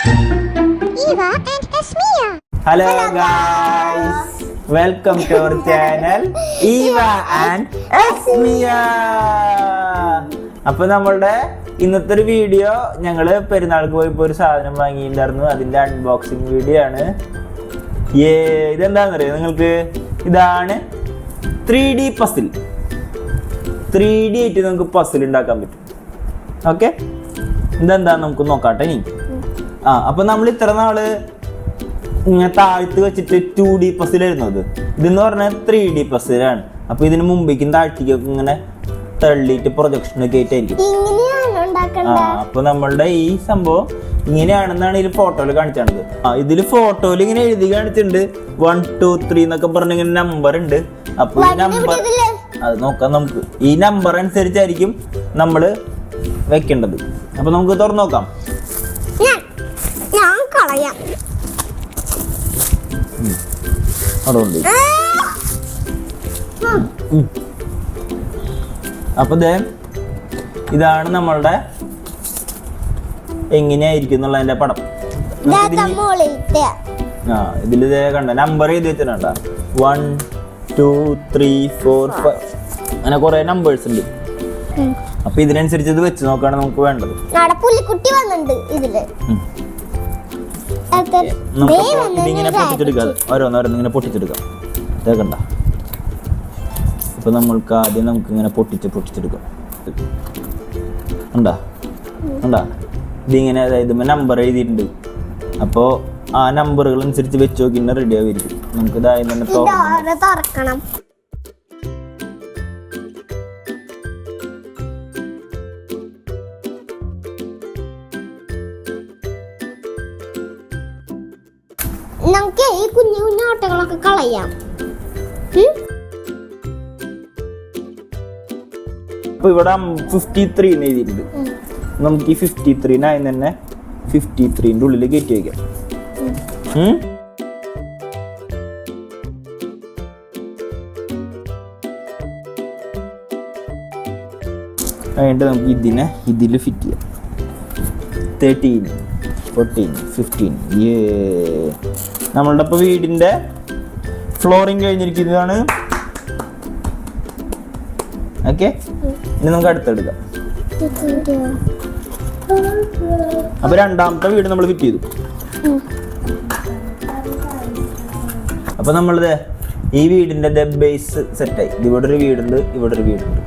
Eva and Esmia. Hello guys, welcome to our channel Eva and Esmia. അപ്പോൾ നമ്മളുടെ ഇന്നത്തെ ഒരു വീഡിയോ ഞങ്ങൾ പെരുന്നാൾക്ക് പോയപ്പോൾ ഒരു സാധനം വാങ്ങിയിട്ടുണ്ടായിരുന്നു. അതിൻ്റെ അൺബോക്സിങ് വീഡിയോ ആണ്. ഇതെന്താണെന്നറിയോ നിങ്ങൾക്ക്? ഇതാണ് 3D പസിൽ. 3D ആയിട്ട് നമുക്ക് പസിൽ ഉണ്ടാക്കാൻ പറ്റും. ഓക്കെ, ഇതെന്താന്ന് നമുക്ക് നോക്കാട്ടെ ഇനി. അപ്പൊ നമ്മൾ ഇത്ര നാള് ഇങ്ങനെ താഴ്ത്ത് വെച്ചിട്ട് 2D പസിലായിരുന്നു. ഇതെന്ന് പറഞ്ഞാൽ 3D പസിലാണ്. അപ്പൊ ഇതിന് മുമ്പേക്കും താഴ്ത്തിക്കൊക്കെ ഇങ്ങനെ തള്ളിയിട്ട് പ്രൊജക്ഷൻ ഒക്കെ ആയിട്ടായിരിക്കും. അപ്പൊ നമ്മളുടെ ഈ സംഭവം ഇങ്ങനെയാണെന്നാണ് ഇതിൽ ഫോട്ടോയിൽ കാണിച്ചത്. ഇതിൽ ഫോട്ടോയിൽ ഇങ്ങനെ എഴുതി കാണിച്ചിട്ടുണ്ട് 1 2 3 എന്നൊക്കെ പറഞ്ഞ ഇങ്ങനെ നമ്പർ ഉണ്ട്. അപ്പൊ ഈ നമ്പർ അത് നോക്കാം നമുക്ക്. ഈ നമ്പർ അനുസരിച്ചായിരിക്കും നമ്മള് വെക്കേണ്ടത്. അപ്പൊ നമുക്ക് തുറന്നു നോക്കാം. അതുകൊണ്ട് അപ്പൊ ഇതാണ് നമ്മളുടെ എങ്ങനെയായിരിക്കും എന്നുള്ളതിന്റെ പടം. ഇതിൽ കണ്ട നമ്പർ എഴുതി വെച്ചിട്ടുണ്ട 1 2 3 4 5 അങ്ങനെ കുറെ നമ്പേഴ്സ് ഉണ്ട്. അപ്പൊ ഇതിനനുസരിച്ച് ഇത് വെച്ച് നോക്കാണ് നമുക്ക് വേണ്ടത്. ഇതിങ്ങനെ പൊട്ടിച്ചെടുക്കാം, ഓരോന്നോരോന്നിങ്ങനെ പൊട്ടിച്ചെടുക്കാം. ഇതേക്കണ്ട. ഇപ്പൊ നമ്മൾക്ക് ആദ്യം നമുക്ക് ഇങ്ങനെ പൊട്ടിച്ചെടുക്കാം. ഉണ്ടാ ഇതിങ്ങനെ, അതായത് നമ്പർ എഴുതിയിട്ടുണ്ട്. അപ്പോ ആ നമ്പറുകൾ അനുസരിച്ച് വെച്ച് നോക്കി റെഡി ആയിരിക്കും. നമുക്ക് ഇതായത് തന്നെ തുറക്കണം. നമുക്ക് ഈ കുഞ്ഞു കുഞ്ഞു ഓട്ടകളൊക്കെ കളയാം. ഇപ്പൊ ഇവിടെ 53 എഴുതിയിട്ടുണ്ട്. നമുക്ക് ഈ 53 തന്നെ 53ന്റെ ഉള്ളിൽ കയറ്റി വയ്ക്കാം. അതിന്റെ നമുക്ക് ഇതിൽ ഫിറ്റ് ചെയ്യാം. 13 14 15. നമ്മളുടെ ഇപ്പൊ വീടിന്റെ ഫ്ലോറിങ് കഴിഞ്ഞിരിക്കുന്നതാണ്. ഓക്കെ, ഇനി നമുക്ക് അടുത്തെടുക്കാം. അപ്പൊ രണ്ടാമത്തെ വീട് നമ്മൾ ഫിറ്റ് ചെയ്തു. അപ്പൊ നമ്മളിത് ഈ വീടിന്റെ ബേസ് സെറ്റായി. ഇവിടെ ഒരു വീടുണ്ട്, ഇവിടെ ഒരു വീടുണ്ട്.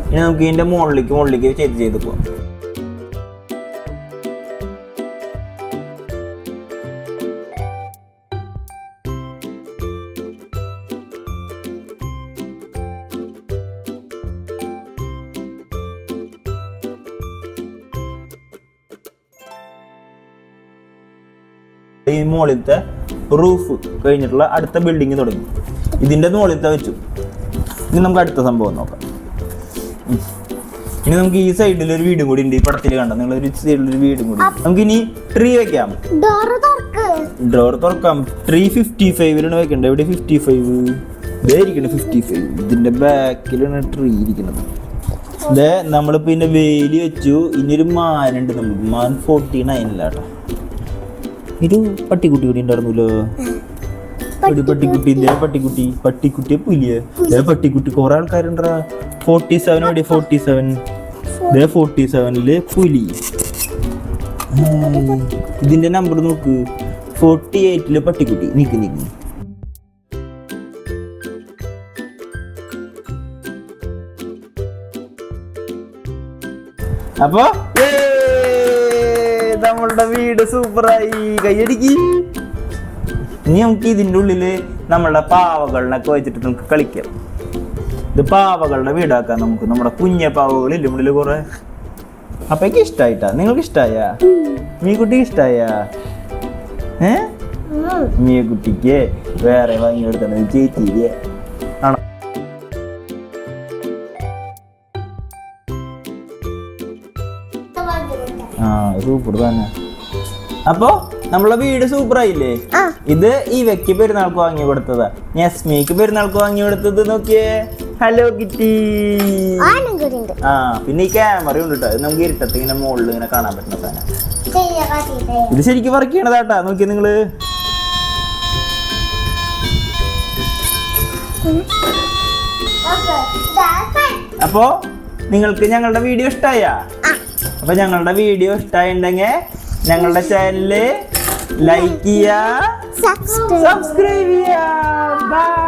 ഇനി നമുക്ക് ഇതിന്റെ മുകളിലേക്ക് ചെയ്ത് പോവാം. ഈ മുകളിലത്തെ റൂഫ് കഴിഞ്ഞിട്ടുള്ള അടുത്ത ബിൽഡിങ് തുടങ്ങി. ഇതിന്റെ മുകളിലത്തെ വെച്ചു. ഇനി നമുക്ക് അടുത്ത സംഭവം നോക്കാം. ഇനി നമുക്ക് ഈ സൈഡിൽ ഒരു വീടും കൂടി ഉണ്ട്. ഈ പടത്തിൽ കണ്ട നിങ്ങൾ ഒരു സൈഡിലൊരു വീടും കൂടി. നമുക്ക് ഇനി ട്രീ വെക്കാം. ഡോർ തുറക്കാം. ട്രീ 55 വെക്കണ്ടേ? എവിടെ 55? ഇതായിരിക്കണം 55. ഇതിന്റെ ബാക്കിലാണ് ട്രീ ഇരിക്കുന്നത്. നമ്മളിപ്പോ ഇതിന്റെ വേലി വെച്ചു. ഇനിയൊരു മാനുണ്ട്. നമുക്ക് മാൻ 49 ഇത് പട്ടിക്കുട്ടി കൂടി ഉണ്ടായിരുന്നല്ലോ. പട്ടിക്കുട്ടിയെ പുലിയെ പട്ടിക്കുട്ടി കുറെ ആൾക്കാരുണ്ടാ. 47 എവിടെ? 47 പുലി. ഇതിന്റെ നമ്പർ നോക്ക്. 48 പട്ടിക്കുട്ടി. നീക്ക്. അപ്പൊ നമ്മളുടെ വീട് സൂപ്പറായി. കൈയടിക്ക്. ഇനി നമുക്ക് ഇതിൻ്റെ ഉള്ളില് നമ്മളുടെ പാവകളിനൊക്കെ വെച്ചിട്ട് നമുക്ക് കളിക്കാം. ഇത് പാവകളുടെ വീടാക്കാം നമുക്ക്. നമ്മുടെ കുഞ്ഞ പാവകളില്ലേ ഉള്ളില് കുറെ. അപ്പൊ എനിക്ക് ഇഷ്ടായിട്ടാ. നിങ്ങൾക്ക് ഇഷ്ടായ? മീക്കുട്ടിക്ക് ഇഷ്ടായ? മീക്കുട്ടിക്ക് വേറെ വാങ്ങിയെടുത്തത് ചേച്ചിയില്ലേ? ആണോ? സൂപ്പർ തന്നെ. അപ്പൊ നമ്മളെ വീട് സൂപ്പറായില്ലേ? ഇത് ഈ വ്യക്തി പെരുന്നാൾക്ക് വാങ്ങി കൊടുത്തതാ. യസ്മിക്ക് പെരുന്നാൾക്ക് വാങ്ങി കൊടുത്തത് നോക്കിയേ. Hello kitty. ആനും കൂടി ഉണ്ട്. ആ പിന്നെ ഈ ക്യാമറ ഉണ്ട് കേട്ടോ. ഇത് നമുക്ക് ഇരുട്ടത്ത് ഇങ്ങനെ മുകളിൽ ഇങ്ങനെ കാണാൻ പറ്റുന്ന സാധനം. ഇത് ശരിക്കും വർക്ക് ചെയ്യണതാട്ടാ. നോക്കിയ നിങ്ങള്. അപ്പോ നിങ്ങൾക്ക് ഞങ്ങളുടെ വീഡിയോ ഇഷ്ടായ? അപ്പൊ ഞങ്ങളുടെ വീഡിയോ ഇഷ്ടമായിട്ടുണ്ടെങ്കിൽ ഞങ്ങളുടെ ചാനല് ലൈക്ക് ചെയ്യാ, സബ്സ്ക്രൈബ് ചെയ്യാ. ബൈ.